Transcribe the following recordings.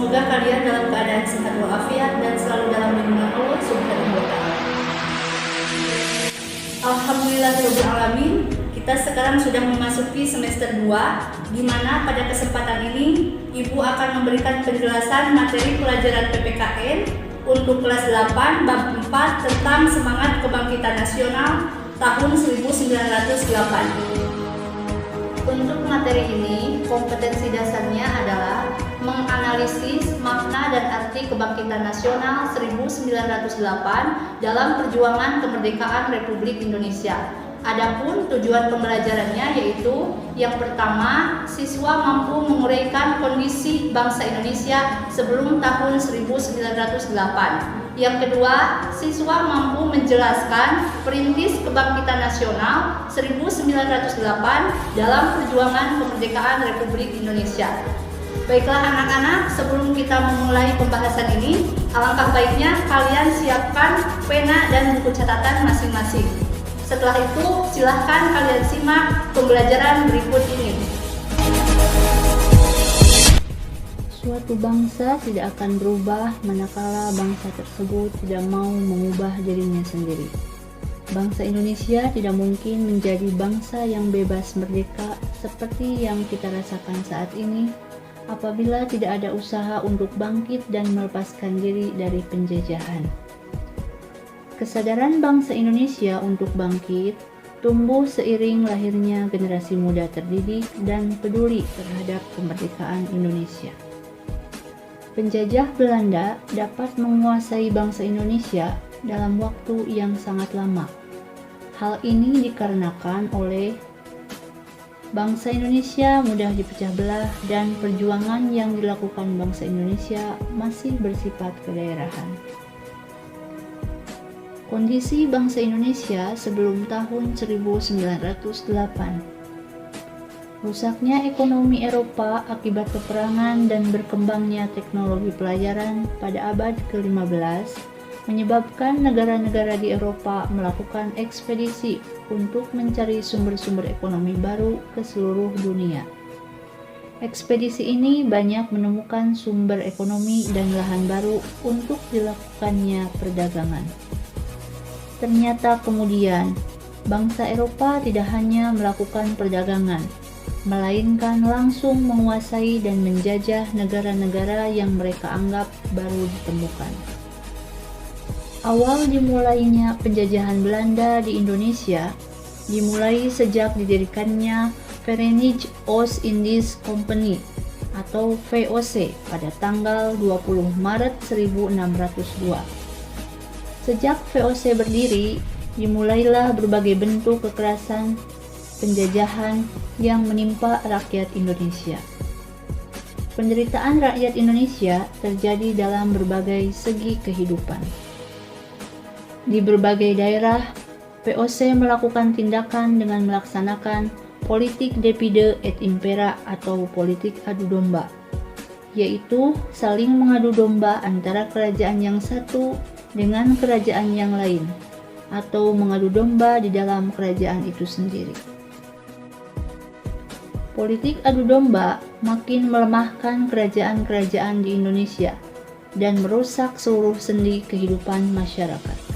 Semoga kalian dalam keadaan sehat walafiat dan selalu dalam lindungan Allah Subhanahu wa Ta'ala. Alhamdulillahirobbilalamin, kita sekarang sudah memasuki semester 2, di mana pada kesempatan ini Ibu akan memberikan penjelasan materi pelajaran PPKN untuk kelas 8 bab 4 tentang semangat kebangkitan nasional tahun 1908. Untuk materi ini, kompetensi dasarnya adalah menganalisis makna dan arti kebangkitan nasional 1908 dalam perjuangan kemerdekaan Republik Indonesia. Adapun tujuan pembelajarannya yaitu yang pertama, siswa mampu menguraikan kondisi bangsa Indonesia sebelum tahun 1908. Yang kedua, siswa mampu menjelaskan perintis kebangkitan nasional 1908 dalam perjuangan kemerdekaan Republik Indonesia. Baiklah anak-anak, sebelum kita memulai pembahasan ini, alangkah baiknya kalian siapkan pena dan buku catatan masing-masing. Setelah itu, silahkan kalian simak pembelajaran berikut ini. Suatu bangsa tidak akan berubah manakala bangsa tersebut tidak mau mengubah dirinya sendiri. Bangsa Indonesia tidak mungkin menjadi bangsa yang bebas merdeka seperti yang kita rasakan saat ini apabila tidak ada usaha untuk bangkit dan melepaskan diri dari penjajahan. Kesadaran bangsa Indonesia untuk bangkit tumbuh seiring lahirnya generasi muda terdidik dan peduli terhadap kemerdekaan Indonesia. Penjajah Belanda dapat menguasai bangsa Indonesia dalam waktu yang sangat lama. Hal ini dikarenakan oleh bangsa Indonesia mudah dipecah belah dan perjuangan yang dilakukan bangsa Indonesia masih bersifat kedaerahan. Kondisi bangsa Indonesia sebelum tahun 1908. Rusaknya ekonomi Eropa akibat peperangan dan berkembangnya teknologi pelayaran pada abad ke-15 menyebabkan negara-negara di Eropa melakukan ekspedisi untuk mencari sumber-sumber ekonomi baru ke seluruh dunia. Ekspedisi ini banyak menemukan sumber ekonomi dan lahan baru untuk dilakukannya perdagangan. Ternyata kemudian, bangsa Eropa tidak hanya melakukan perdagangan, melainkan langsung menguasai dan menjajah negara-negara yang mereka anggap baru ditemukan. Awal dimulainya penjajahan Belanda di Indonesia dimulai sejak didirikannya Verenigde Oost-Indisch Compagnie atau VOC pada tanggal 20 Maret 1602. Sejak VOC berdiri, dimulailah berbagai bentuk kekerasan penjajahan yang menimpa rakyat Indonesia. Penderitaan rakyat Indonesia terjadi dalam berbagai segi kehidupan. Di berbagai daerah, VOC melakukan tindakan dengan melaksanakan politik divide et impera atau politik adu domba, yaitu saling mengadu domba antara kerajaan yang satu dengan kerajaan yang lain, atau mengadu domba di dalam kerajaan itu sendiri. Politik adu domba makin melemahkan kerajaan-kerajaan di Indonesia dan merusak seluruh sendi kehidupan masyarakat.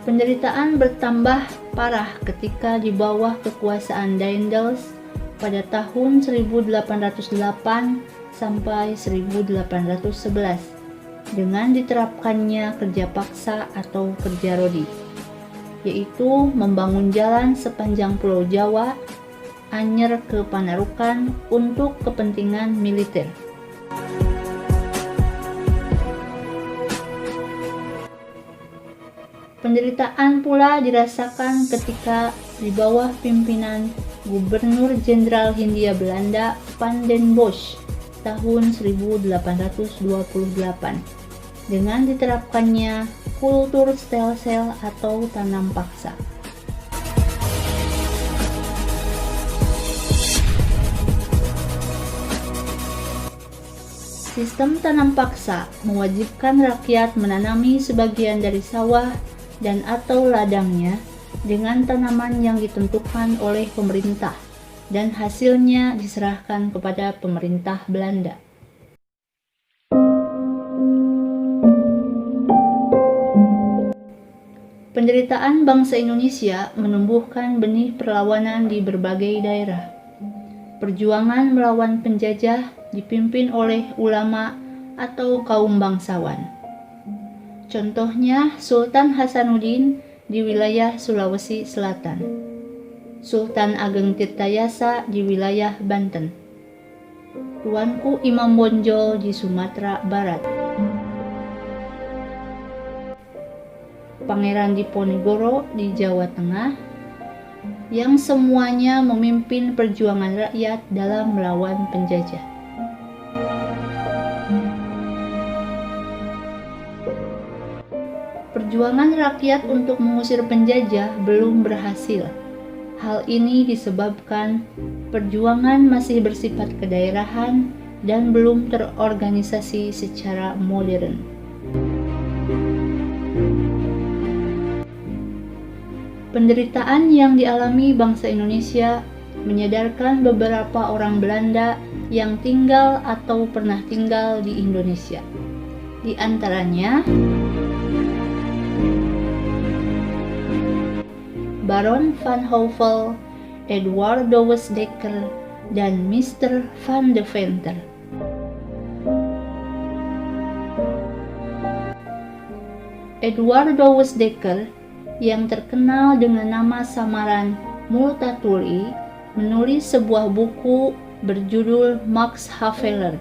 Penderitaan bertambah parah ketika di bawah kekuasaan Daendels pada tahun 1808 sampai 1811 dengan diterapkannya kerja paksa atau kerja rodi, yaitu membangun jalan sepanjang Pulau Jawa, Anyer ke Panarukan untuk kepentingan militer. Penderitaan pula dirasakan ketika di bawah pimpinan Gubernur Jenderal Hindia Belanda Van den Bosch tahun 1828 dengan diterapkannya kultur stelsel atau tanam paksa. Sistem tanam paksa mewajibkan rakyat menanami sebagian dari sawah dan atau ladangnya dengan tanaman yang ditentukan oleh pemerintah dan hasilnya diserahkan kepada pemerintah Belanda. Penderitaan bangsa Indonesia menumbuhkan benih perlawanan di berbagai daerah. Perjuangan melawan penjajah dipimpin oleh ulama atau kaum bangsawan. Contohnya Sultan Hasanuddin di wilayah Sulawesi Selatan, Sultan Ageng Tirtayasa di wilayah Banten, Tuanku Imam Bonjol di Sumatera Barat, Pangeran Diponegoro di Jawa Tengah, yang semuanya memimpin perjuangan rakyat dalam melawan penjajah. Perjuangan rakyat untuk mengusir penjajah belum berhasil. Hal ini disebabkan perjuangan masih bersifat kedaerahan dan belum terorganisasi secara modern. Penderitaan yang dialami bangsa Indonesia menyadarkan beberapa orang Belanda yang tinggal atau pernah tinggal di Indonesia. Di antaranya Baron van Houvel, Eduardus Dekker, dan Mr. van de Venter. Eduardus Dekker yang terkenal dengan nama samaran Multatuli menulis sebuah buku berjudul Max Havelaar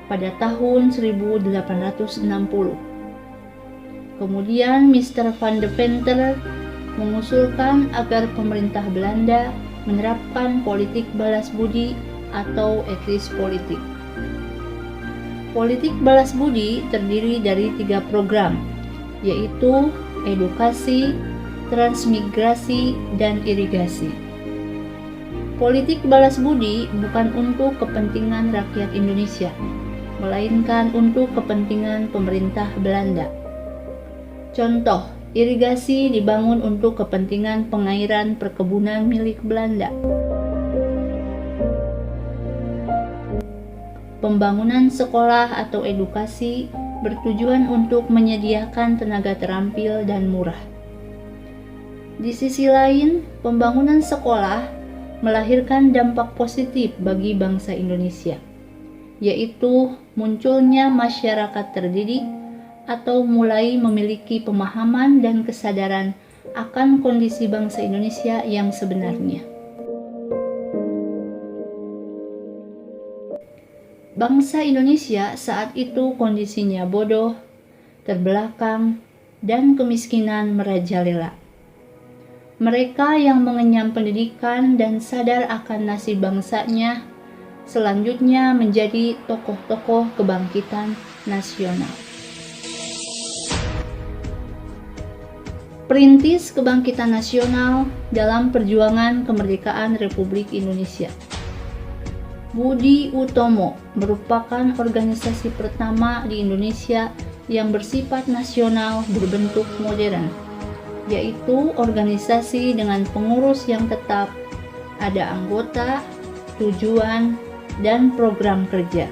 pada tahun 1860. Kemudian Mr. van de Venter mengusulkan agar pemerintah Belanda menerapkan politik balas budi atau etis politik. Politik balas budi terdiri dari 3 program, yaitu edukasi, transmigrasi, dan irigasi. Politik balas budi bukan untuk kepentingan rakyat Indonesia, melainkan untuk kepentingan pemerintah Belanda. Contoh, irigasi dibangun untuk kepentingan pengairan perkebunan milik Belanda. Pembangunan sekolah atau edukasi bertujuan untuk menyediakan tenaga terampil dan murah. Di sisi lain, pembangunan sekolah melahirkan dampak positif bagi bangsa Indonesia, yaitu munculnya masyarakat terdidik atau mulai memiliki pemahaman dan kesadaran akan kondisi bangsa Indonesia yang sebenarnya. Bangsa Indonesia saat itu kondisinya bodoh, terbelakang, dan kemiskinan merajalela. Mereka yang mengenyam pendidikan dan sadar akan nasib bangsanya selanjutnya menjadi tokoh-tokoh kebangkitan nasional. Perintis kebangkitan nasional dalam perjuangan kemerdekaan Republik Indonesia. Budi Utomo merupakan organisasi pertama di Indonesia yang bersifat nasional berbentuk modern, yaitu organisasi dengan pengurus yang tetap, ada anggota, tujuan, dan program kerja.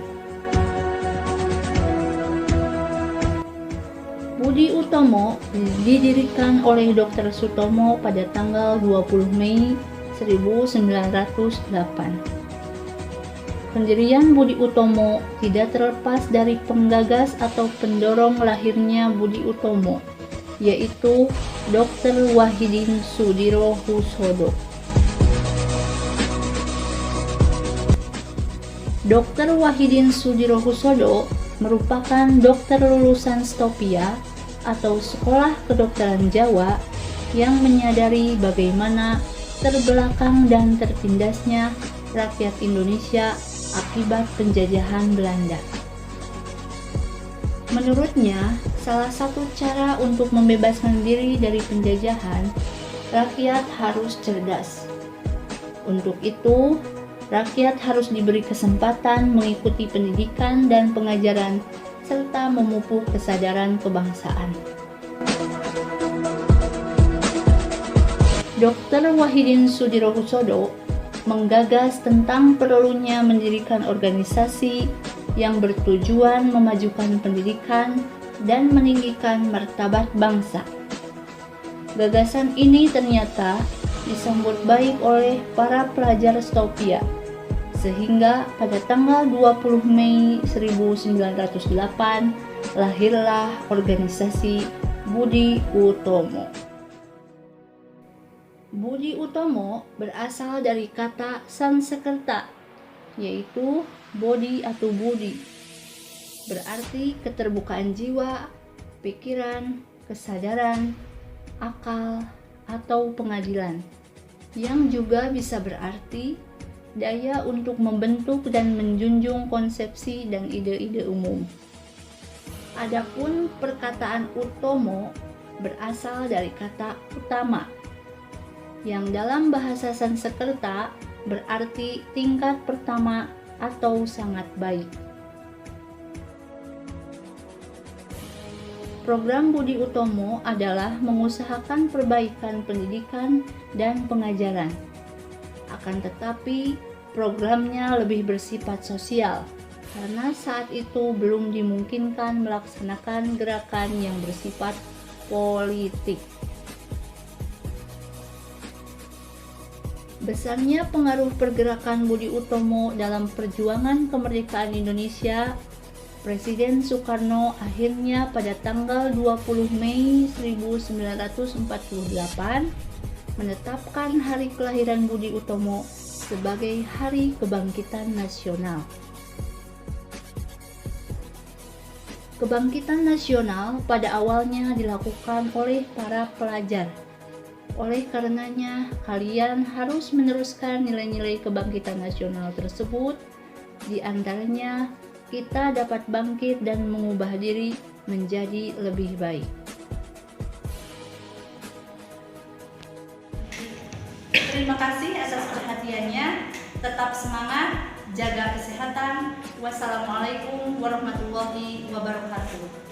Budi Utomo didirikan oleh Dr. Sutomo pada tanggal 20 Mei 1908. Pendirian Budi Utomo tidak terlepas dari penggagas atau pendorong lahirnya Budi Utomo, yaitu Dr. Wahidin Sudirohusodo. Dr. Wahidin Sudirohusodo merupakan dokter lulusan Stopia atau Sekolah Kedokteran Jawa yang menyadari bagaimana terbelakang dan tertindasnya rakyat Indonesia akibat penjajahan Belanda. Menurutnya, salah satu cara untuk membebaskan diri dari penjajahan, rakyat harus cerdas. Untuk itu, rakyat harus diberi kesempatan mengikuti pendidikan dan pengajaran serta memupuk kesadaran kebangsaan. Dr. Wahidin Sudirohusodo menggagas tentang perlunya mendirikan organisasi yang bertujuan memajukan pendidikan dan meninggikan martabat bangsa. Gagasan ini ternyata disambut baik oleh para pelajar Stopia, sehingga pada tanggal 20 Mei 1908 lahirlah organisasi Budi Utomo. Budi Utomo berasal dari kata Sanskerta, yaitu bodhi atau budi, berarti keterbukaan jiwa, pikiran, kesadaran, akal, atau pengadilan, yang juga bisa berarti daya untuk membentuk dan menjunjung konsepsi dan ide-ide umum. Adapun perkataan Utomo berasal dari kata utama, yang dalam bahasa Sanskerta berarti tingkat pertama atau sangat baik. Program Budi Utomo adalah mengusahakan perbaikan pendidikan dan pengajaran. Akan tetapi, programnya lebih bersifat sosial, karena saat itu belum dimungkinkan melaksanakan gerakan yang bersifat politik. Besarnya pengaruh pergerakan Budi Utomo dalam perjuangan kemerdekaan Indonesia, Presiden Soekarno akhirnya pada tanggal 20 Mei 1948 menetapkan hari kelahiran Budi Utomo sebagai Hari Kebangkitan Nasional. Kebangkitan nasional pada awalnya dilakukan oleh para pelajar. Oleh karenanya, kalian harus meneruskan nilai-nilai kebangkitan nasional tersebut. Di antaranya, kita dapat bangkit dan mengubah diri menjadi lebih baik. Terima kasih atas perhatiannya. Tetap semangat, jaga kesehatan. Wassalamualaikum warahmatullahi wabarakatuh.